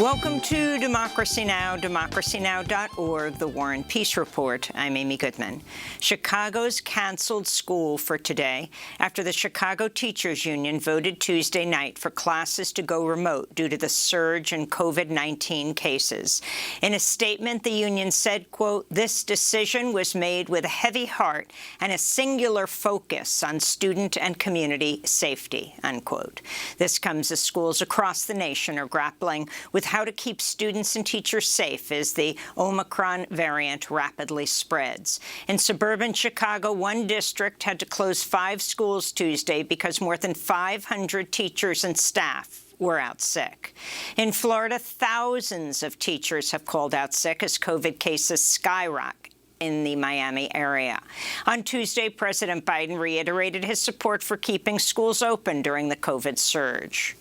Welcome to Democracy Now!, democracynow.org, The War and Peace Report. I'm Amy Goodman. Chicago's canceled school for today after the Chicago Teachers Union voted Tuesday night for classes to go remote due to the surge in COVID-19 cases. In a statement, the union said, quote, "This decision was made with a heavy heart and a singular focus on student and community safety," unquote. This comes as schools across the nation are grappling with how to keep students and teachers safe as the Omicron variant rapidly spreads. In suburban Chicago, one district had to close 5 schools Tuesday because more than 500 teachers and staff were out sick. In Florida, thousands of teachers have called out sick as COVID cases skyrocket in the Miami area. On Tuesday, President Biden reiterated his support for keeping schools open during the COVID surge.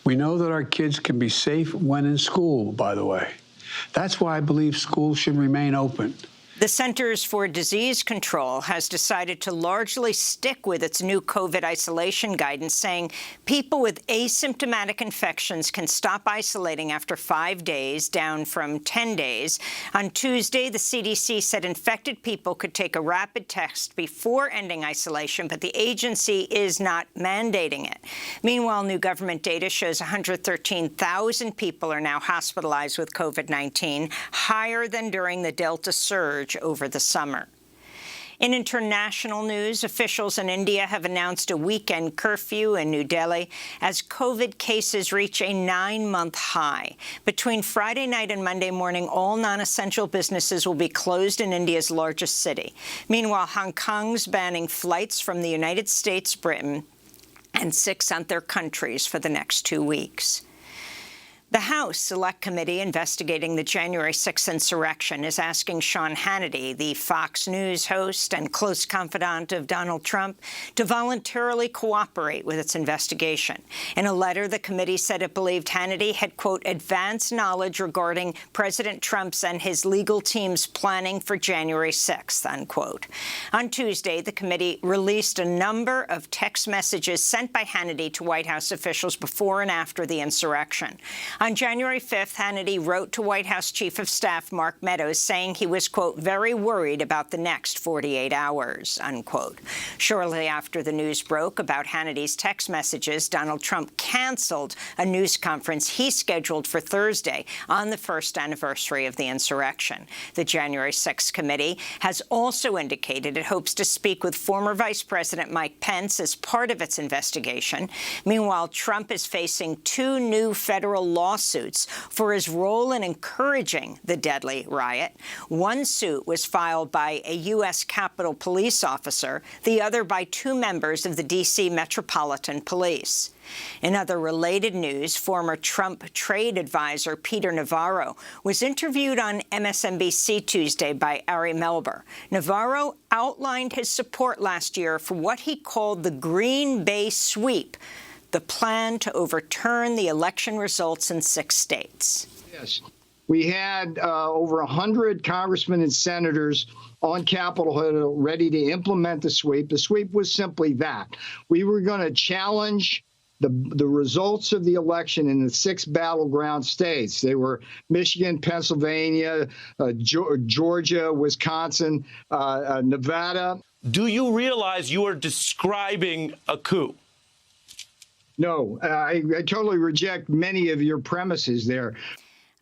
We know that our kids can be safe when in school, by the way. That's why I believe schools should remain open. The Centers for Disease Control has decided to largely stick with its new COVID isolation guidance, saying people with asymptomatic infections can stop isolating after 5 days, down from 10 days. On Tuesday, the CDC said infected people could take a rapid test before ending isolation, but the agency is not mandating it. Meanwhile, new government data shows 113,000 people are now hospitalized with COVID-19, higher than during the Delta surge over the summer. In international news, officials in India have announced a weekend curfew in New Delhi as COVID cases reach a 9-month high. Between Friday night and Monday morning, all non-essential businesses will be closed in India's largest city. Meanwhile, Hong Kong's banning flights from the United States, Britain, and 6 other countries for the next 2 weeks. The House Select Committee investigating the January 6th insurrection is asking Sean Hannity, the Fox News host and close confidant of Donald Trump, to voluntarily cooperate with its investigation. In a letter, the committee said it believed Hannity had, quote, advanced knowledge regarding President Trump's and his legal team's planning for January 6th, unquote. On Tuesday, the committee released a number of text messages sent by Hannity to White House officials before and after the insurrection. On January 5th, Hannity wrote to White House Chief of Staff Mark Meadows saying he was, quote, very worried about the next 48 hours, unquote. Shortly after the news broke about Hannity's text messages, Donald Trump canceled a news conference he scheduled for Thursday on the first anniversary of the insurrection. The January 6th committee has also indicated it hopes to speak with former Vice President Mike Pence as part of its investigation. Meanwhile, Trump is facing 2 new federal lawsuits for his role in encouraging the deadly riot. One suit was filed by a U.S. Capitol Police officer, the other by 2 members of the D.C. Metropolitan Police. In other related news, former Trump trade advisor Peter Navarro was interviewed on MSNBC Tuesday by Ari Melber. Navarro outlined his support last year for what he called the Green Bay Sweep, the plan to overturn the election results in 6 states. Yes. We had over 100 congressmen and senators on Capitol Hill ready to implement the sweep. The sweep was simply that. We were going to challenge the results of the election in the 6 battleground states. They were Michigan, Pennsylvania, Georgia, Wisconsin, Nevada. Do you realize you are describing a coup? No, I totally reject many of your premises there.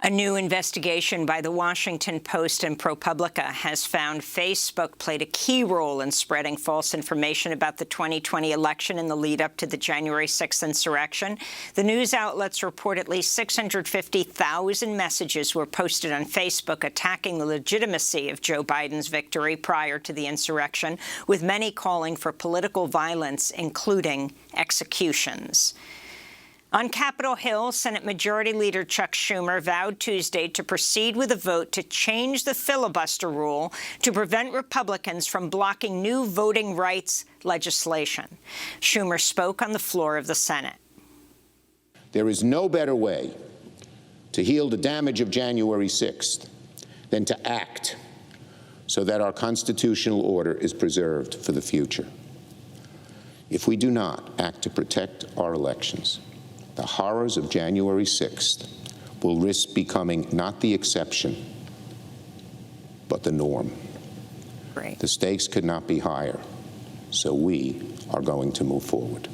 A new investigation by The Washington Post and ProPublica has found Facebook played a key role in spreading false information about the 2020 election in the lead-up to the January 6th insurrection. The news outlets report at least 650,000 messages were posted on Facebook attacking the legitimacy of Joe Biden's victory prior to the insurrection, with many calling for political violence, including executions. On Capitol Hill, Senate Majority Leader Chuck Schumer vowed Tuesday to proceed with a vote to change the filibuster rule to prevent Republicans from blocking new voting rights legislation. Schumer spoke on the floor of the Senate. There is no better way to heal the damage of January 6th than to act so that our constitutional order is preserved for the future. If we do not act to protect our elections, the horrors of January 6th will risk becoming not the exception, but the norm. Great. The stakes could not be higher, so we are going to move forward.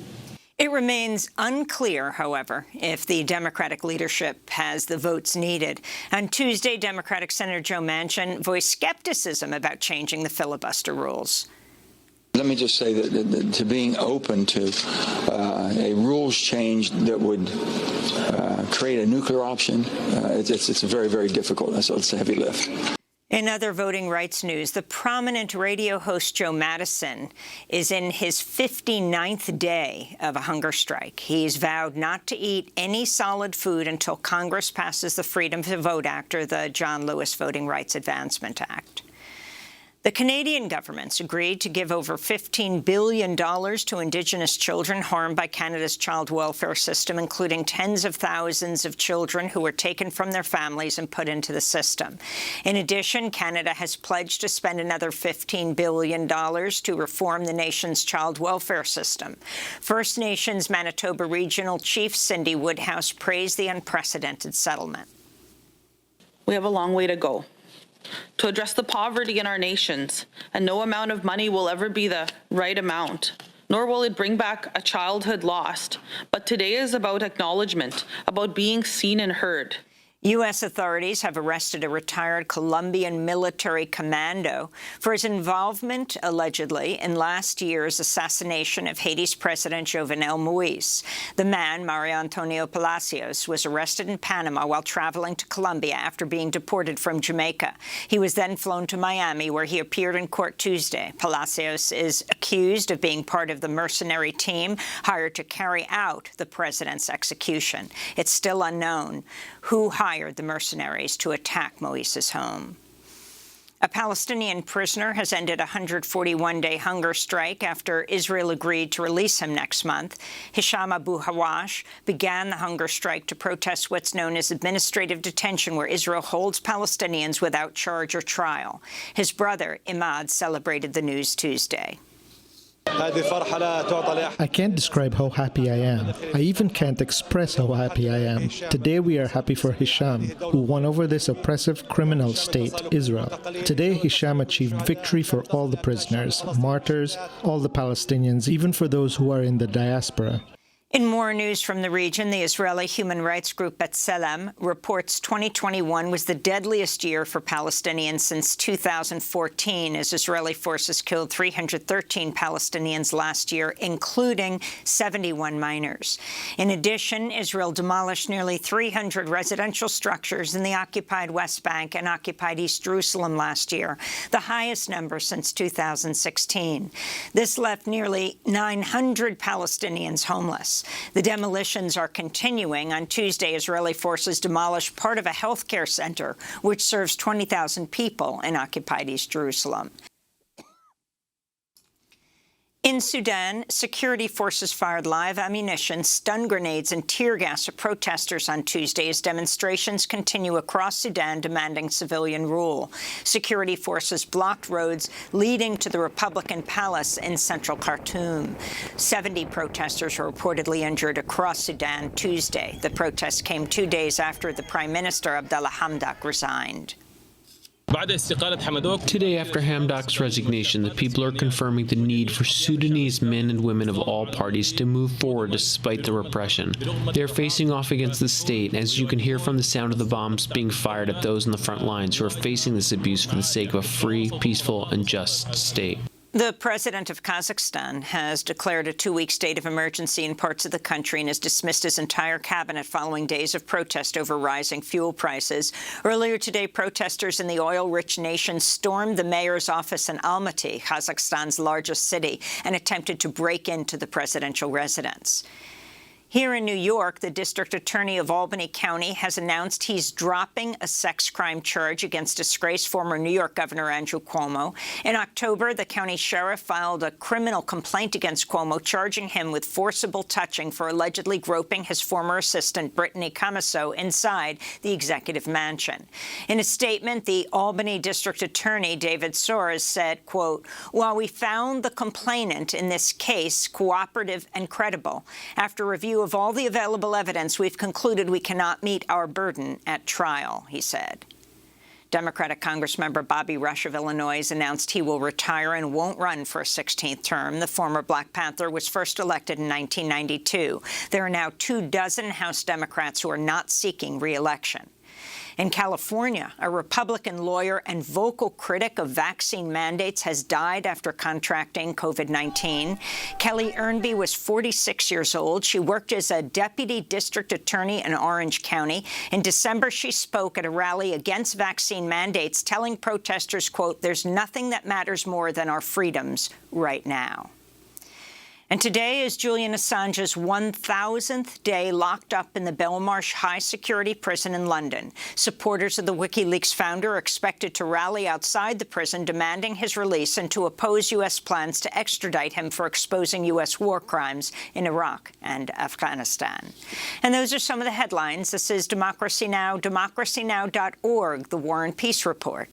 It remains unclear, however, if the Democratic leadership has the votes needed. On Tuesday, Democratic Senator Joe Manchin voiced skepticism about changing the filibuster rules. Let me just say that to being open to a rules change that would create a nuclear option, it's very, very difficult. It's a heavy lift. In other voting rights news, the prominent radio host Joe Madison is in his 59th day of a hunger strike. He's vowed not to eat any solid food until Congress passes the Freedom to Vote Act, or the John Lewis Voting Rights Advancement Act. The Canadian government's agreed to give over $15 billion to Indigenous children harmed by Canada's child welfare system, including tens of thousands of children who were taken from their families and put into the system. In addition, Canada has pledged to spend another $15 billion to reform the nation's child welfare system. First Nations Manitoba Regional Chief Cindy Woodhouse praised the unprecedented settlement. We have a long way to go to address the poverty in our nations, and no amount of money will ever be the right amount, nor will it bring back a childhood lost. But today is about acknowledgement, about being seen and heard. U.S. authorities have arrested a retired Colombian military commando for his involvement, allegedly, in last year's assassination of Haiti's President Jovenel Moïse. The man, Mario Antonio Palacios, was arrested in Panama while traveling to Colombia after being deported from Jamaica. He was then flown to Miami, where he appeared in court Tuesday. Palacios is accused of being part of the mercenary team hired to carry out the president's execution. It's still unknown who hired the mercenaries to attack Moïse's home. A Palestinian prisoner has ended a 141-day hunger strike after Israel agreed to release him next month. Hisham Abu Hawash began the hunger strike to protest what's known as administrative detention, where Israel holds Palestinians without charge or trial. His brother, Imad, celebrated the news Tuesday. I can't describe how happy I am. I even can't express how happy I am. Today we are happy for Hisham, who won over this oppressive criminal state, Israel. Today Hisham achieved victory for all the prisoners, martyrs, all the Palestinians, even for those who are in the diaspora. In more news from the region, the Israeli human rights group B'Tselem reports 2021 was the deadliest year for Palestinians since 2014, as Israeli forces killed 313 Palestinians last year, including 71 minors. In addition, Israel demolished nearly 300 residential structures in the occupied West Bank and occupied East Jerusalem last year, the highest number since 2016. This left nearly 900 Palestinians homeless. The demolitions are continuing. On Tuesday, Israeli forces demolished part of a healthcare center, which serves 20,000 people in occupied East Jerusalem. In Sudan, security forces fired live ammunition, stun grenades, and tear gas at protesters on Tuesday as demonstrations continue across Sudan demanding civilian rule. Security forces blocked roads leading to the Republican Palace in central Khartoum. 70 protesters were reportedly injured across Sudan Tuesday. The protests came 2 days after the Prime Minister Abdallah Hamdok resigned. Today, after Hamdok's resignation, the people are confirming the need for Sudanese men and women of all parties to move forward despite the repression. They are facing off against the state, as you can hear from the sound of the bombs being fired at those in the front lines who are facing this abuse for the sake of a free, peaceful, and just state. The president of Kazakhstan has declared a 2-week state of emergency in parts of the country and has dismissed his entire cabinet following days of protest over rising fuel prices. Earlier today, protesters in the oil-rich nation stormed the mayor's office in Almaty, Kazakhstan's largest city, and attempted to break into the presidential residence. Here in New York, the district attorney of Albany County has announced he's dropping a sex crime charge against disgraced former New York Governor Andrew Cuomo. In October, the county sheriff filed a criminal complaint against Cuomo, charging him with forcible touching for allegedly groping his former assistant, Brittany Camaso, inside the executive mansion. In a statement, the Albany district attorney, David Soares, said, quote, "While we found the complainant in this case cooperative and credible, after review of all the available evidence, we've concluded we cannot meet our burden at trial, he said. Democratic Congressmember Bobby Rush of Illinois announced he will retire and won't run for a 16th term. The former Black Panther was first elected in 1992. There are now 24 House Democrats who are not seeking re-election. In California, a Republican lawyer and vocal critic of vaccine mandates has died after contracting COVID-19. Kelly Earnby was 46 years old. She worked as a deputy district attorney in Orange County. In December, she spoke at a rally against vaccine mandates, telling protesters, quote, "There's nothing that matters more than our freedoms right now." And today is Julian Assange's 1,000th day locked up in the Belmarsh high-security prison in London. Supporters of the WikiLeaks founder are expected to rally outside the prison demanding his release and to oppose U.S. plans to extradite him for exposing U.S. war crimes in Iraq and Afghanistan. And those are some of the headlines. This is Democracy Now!, democracynow.org, the War and Peace Report.